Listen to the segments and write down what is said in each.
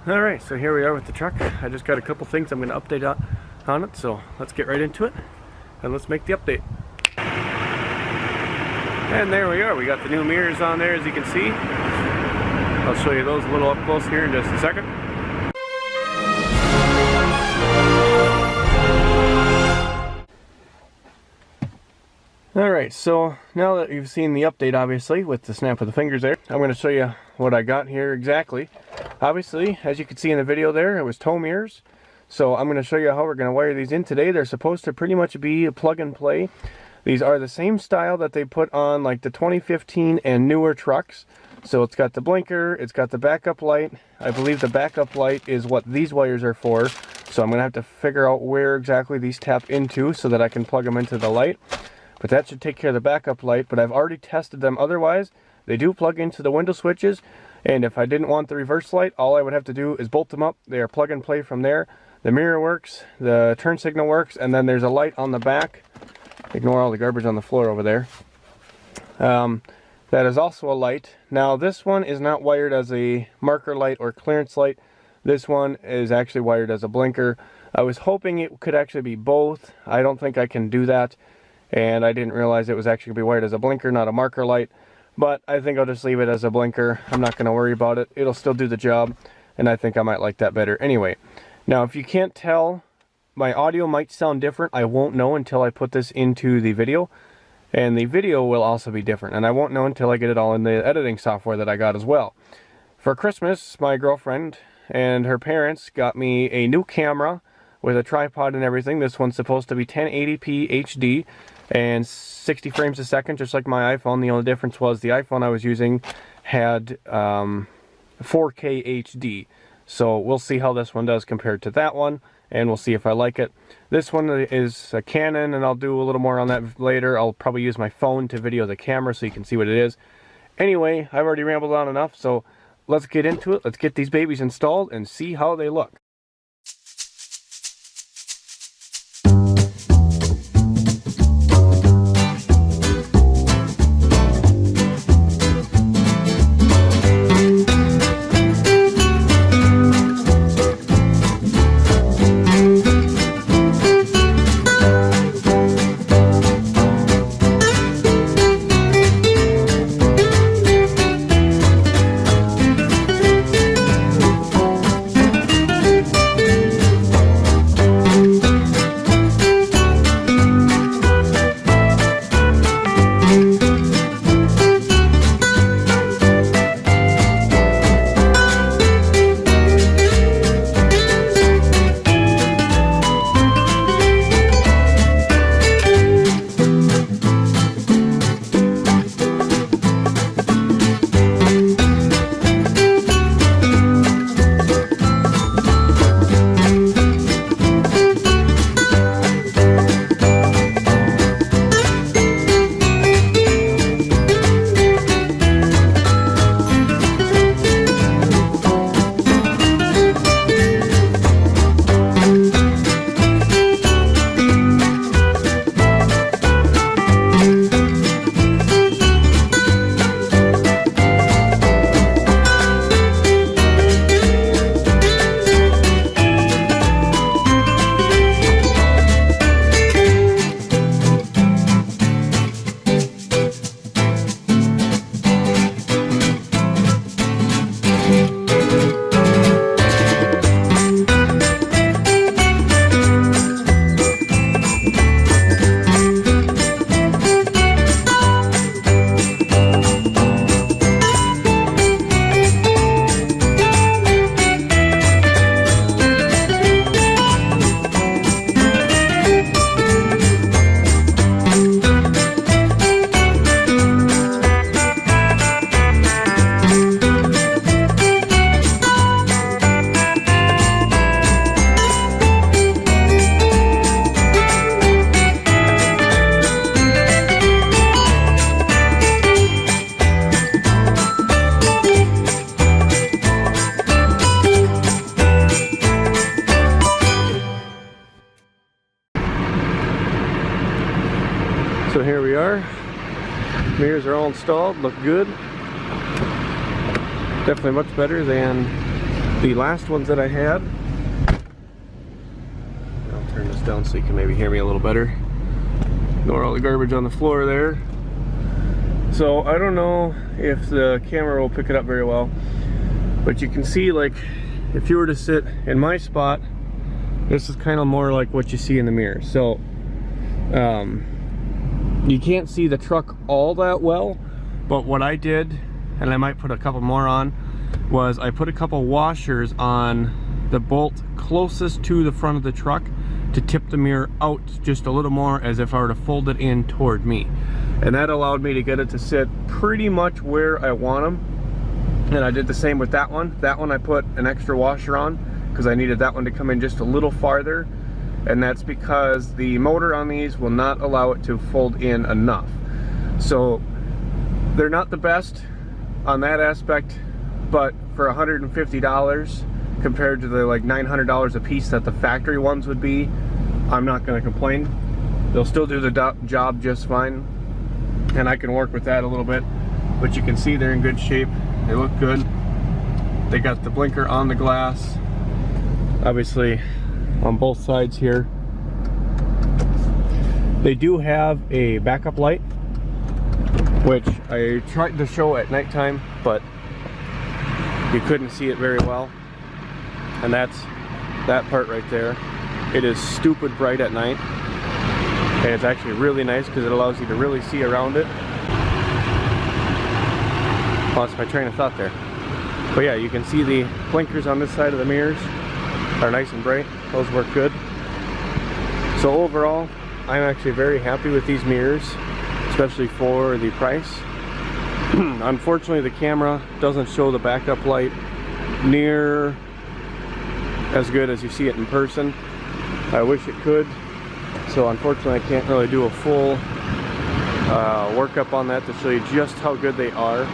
Alright, so here we are with the truck. I just got a couple things I'm going to update on it, so let's get right into it and let's make the update. And there we are, we got the new mirrors on there, as you can see. I'll show you those a little up close here in just a second. Alright, so now that you've seen the update, obviously, with the snap of the fingers there, I'm going to show you what I got here exactly. Obviously, as you can see in the video there, it was tow mirrors. So I'm going to show you how we're going to wire these in today. They're supposed to pretty much be a plug and play. These are the same style that they put on like the 2015 and newer trucks. So it's got the blinker, it's got the backup light. I believe the backup light is what these wires are for. So I'm going to have to figure out where exactly these tap into so that I can plug them into the light. But that should take care of the backup light. But I've already tested them otherwise. They do plug into the window switches. And if I didn't want the reverse light, all I would have to do is bolt them up. They are plug and play from there. The mirror works, the turn signal works, and then there's a light on the back. Ignore all the garbage on the floor over there. That is also a light. Now this one is not wired as a marker light or clearance light. This one is actually wired as a blinker. I was hoping it could actually be both. I don't think I can do that. And I didn't realize it was actually going to be wired as a blinker, not a marker light. But I think I'll just leave it as a blinker. I'm not going to worry about it. It'll still do the job. And I think I might like that better. Anyway, now if you can't tell, my audio might sound different. I won't know until I put this into the video. And the video will also be different. And I won't know until I get it all in the editing software that I got as well. For Christmas, my girlfriend and her parents got me a new camera with a tripod and everything. This one's supposed to be 1080p HD and 60 frames a second, just like my iPhone. The only difference was the iPhone I was using had 4K HD. So we'll see how this one does compared to that one, and we'll see if I like it. This one is a Canon, and I'll do a little more on that later. I'll probably use my phone to video the camera so you can see what it is. Anyway, I've already rambled on enough, so let's get into it. Let's get these babies installed and see how they look. So here we are. Mirrors are all installed, look good. Definitely much better than The last ones that I had, I'll turn this down so you can maybe hear me a little better. Ignore all the garbage on the floor there. So I don't know if the camera will pick it up very well, but you can see, like, if you were to sit in my spot, this is kind of more like what you see in the mirror. So you can't see the truck all that well, but what I did, and I might put a couple more on, was I put a couple washers on the bolt closest to the front of the truck to tip the mirror out just a little more, as if I were to fold it in toward me. And that allowed me to get it to sit pretty much where I want them. And I did the same with that one. That one I put an extra washer on because I needed that one to come in just a little farther. And that's because the motor on these will not allow it to fold in enough. So they're not the best on that aspect, but for $150 compared to the like $900 a piece that the factory ones would be, I'm not going to complain. They'll still do the job just fine, and I can work with that a little bit. But you can see they're in good shape. They look good. They got the blinker on the glass, obviously on both sides here. They do have a backup light, which I tried to show at nighttime, but you couldn't see it very well. And that's that part right there. It is stupid bright at night, and it's actually really nice because it allows you to really see around it. Lost my train of thought there. But yeah, you can see the blinkers on this side of the mirrors are nice and bright. Those work good. So overall, I'm actually very happy with these mirrors, especially for the price. Unfortunately, the camera doesn't show the backup light near as good as you see it in person. I wish it could. So unfortunately, I can't really do a full workup on that to show you just how good they are.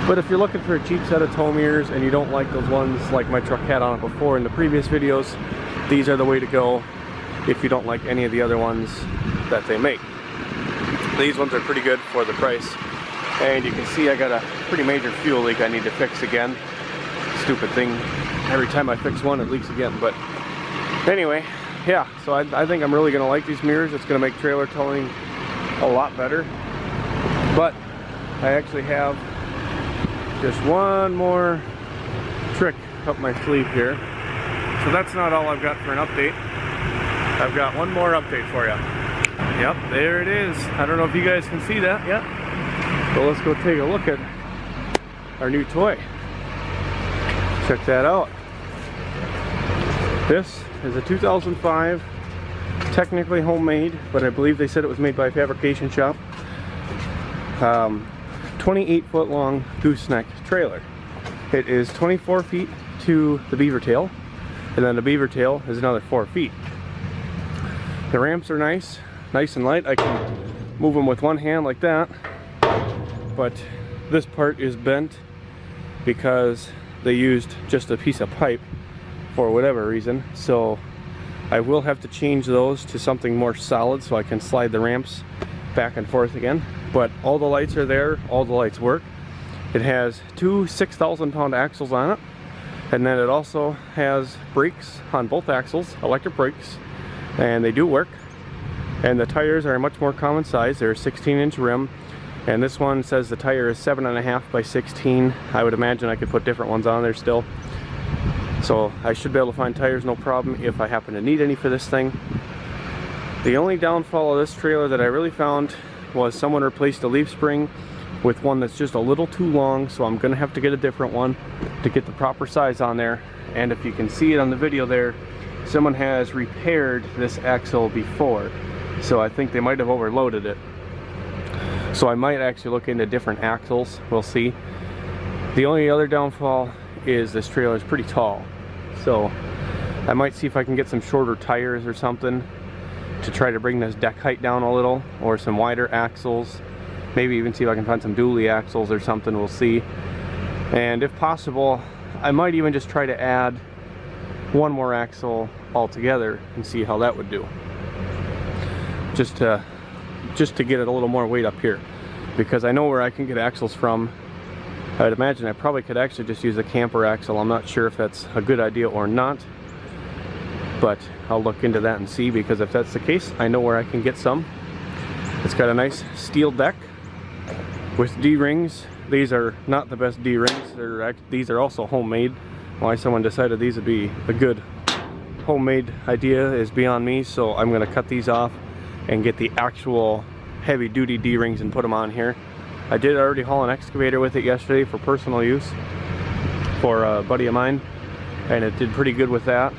But if you're looking for a cheap set of tow mirrors and you don't like those ones like my truck had on it before in the previous videos, these are the way to go if you don't like any of the other ones that they make. These ones are pretty good for the price. And you can see I got a pretty major fuel leak I need to fix again. Stupid thing. Every time I fix one, it leaks again. But anyway, yeah, so I think I'm really going to like these mirrors. It's going to make trailer towing a lot better. But I actually have just one more trick up my sleeve here. So that's not all I've got for an update. I've got one more update for you. Yep, there it is. I don't know if you guys can see that yet. So let's go take a look at our new toy. Check that out. This is a 2005, technically homemade, but I believe they said it was made by a fabrication shop. 28-foot long gooseneck trailer. It is 24 feet to the beaver tail, and then the beaver tail is another 4 feet. The ramps are nice and light. I can move them with one hand like that, but this part is bent because they used just a piece of pipe for whatever reason. So I will have to change those to something more solid so I can slide the ramps back and forth again. But all the lights are there, all the lights work. It has two 6,000-pound axles on it, and then it also has brakes on both axles, electric brakes, and they do work. And the tires are a much more common size. They're a 16-inch rim, and this one says the tire is 7.5 by 16. I would imagine I could put different ones on there still. So I should be able to find tires no problem if I happen to need any for this thing. The only downfall of this trailer that I really found was someone replaced a leaf spring with one that's just a little too long, so I'm gonna have to get a different one to get the proper size on there. And if you can see it on the video there, someone has repaired this axle before, so I think they might have overloaded it. So I might actually look into different axles. We'll see. The only other downfall is this trailer is pretty tall, so I might see if I can get some shorter tires or something to try to bring this deck height down a little, or some wider axles. Maybe even see if I can find some dually axles or something. We'll see. And if possible, I might even just try to add one more axle altogether and see how that would do. Just to get it a little more weight up here, because I know where I can get axles from I'd imagine I probably could actually just use a camper axle. I'm not sure if that's a good idea or not, but I'll look into that and see, because if that's the case, I know where I can get some. It's got a nice steel deck with D-rings. These are not the best D-rings. These are also homemade. Why someone decided these would be a good homemade idea is beyond me, so I'm going to cut these off and get the actual heavy-duty D-rings and put them on here. I did already haul an excavator with it yesterday for personal use for a buddy of mine, and it did pretty good with that.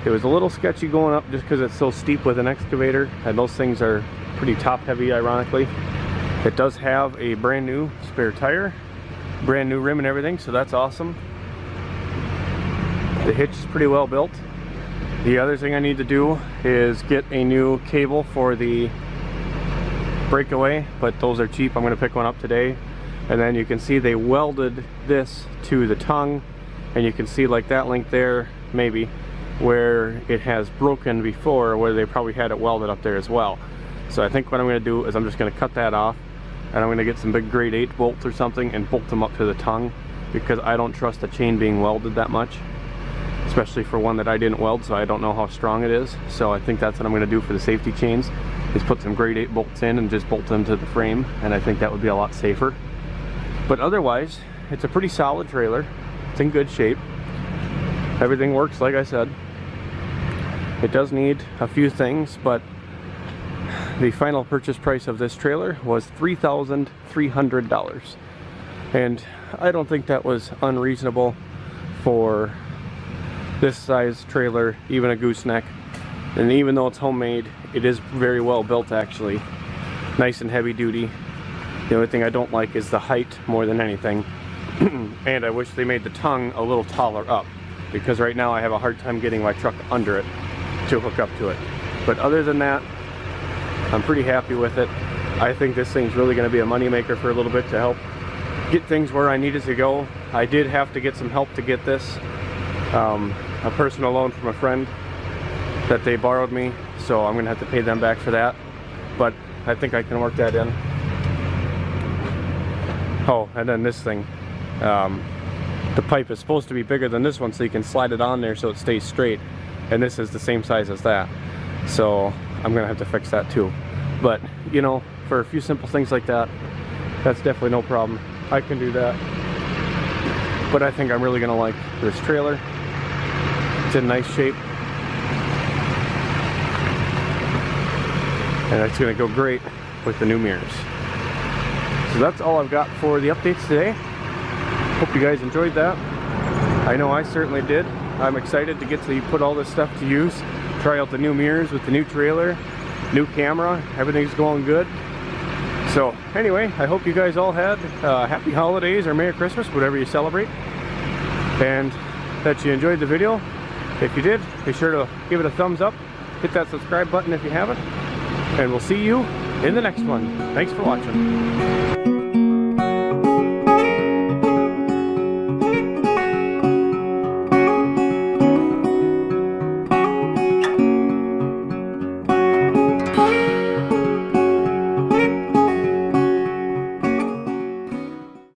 It was a little sketchy going up just because it's so steep with an excavator, and those things are pretty top heavy, ironically. It does have a brand new spare tire, brand new rim and everything, so that's awesome. The hitch is pretty well built. The other thing I need to do is get a new cable for the breakaway, but those are cheap. I'm going to pick one up today. And then you can see they welded this to the tongue, and you can see like that link there, maybe, where it has broken before, where they probably had it welded up there as well. So I think what I'm going to do is I'm just going to cut that off, and I'm going to get some big grade 8 bolts or something and bolt them up to the tongue, because I don't trust the chain being welded that much, especially for one that I didn't weld, so I don't know how strong it is. So I think that's what I'm going to do for the safety chains, is put some grade 8 bolts in and just bolt them to the frame, and I think that would be a lot safer. But otherwise, it's a pretty solid trailer. It's in good shape. Everything works like I said. It does need a few things, but the final purchase price of this trailer was $3,300. And I don't think that was unreasonable for this size trailer, even a gooseneck. And even though it's homemade, it is very well built actually. Nice and heavy duty. The only thing I don't like is the height more than anything. And I wish they made the tongue a little taller up, because right now I have a hard time getting my truck under it to hook up to it. But other than that, I'm pretty happy with it. I think this thing's really going to be a money maker for a little bit to help get things where I needed to go. I did have to get some help to get this. A personal loan from a friend that they borrowed me, so I'm gonna have to pay them back for that, but I think I can work that in. Oh, and then this thing, the pipe is supposed to be bigger than this one, so you can slide it on there so it stays straight, and this is the same size as that, so I'm gonna have to fix that too. But you know, for a few simple things like that, that's definitely no problem. I can do that. But I think I'm really gonna like this trailer. It's in nice shape, and it's going to go great with the new mirrors. So that's all I've got for the updates today. Hope you guys enjoyed that. I know I certainly did. I'm excited to get to put all this stuff to use, try out the new mirrors with the new trailer, new camera. Everything's going good. So anyway, I hope you guys all had happy holidays or Merry Christmas, whatever you celebrate, and that you enjoyed the video. If you did, be sure to give it a thumbs up, hit that subscribe button if you haven't, and we'll see you in the next one. Thanks for watching.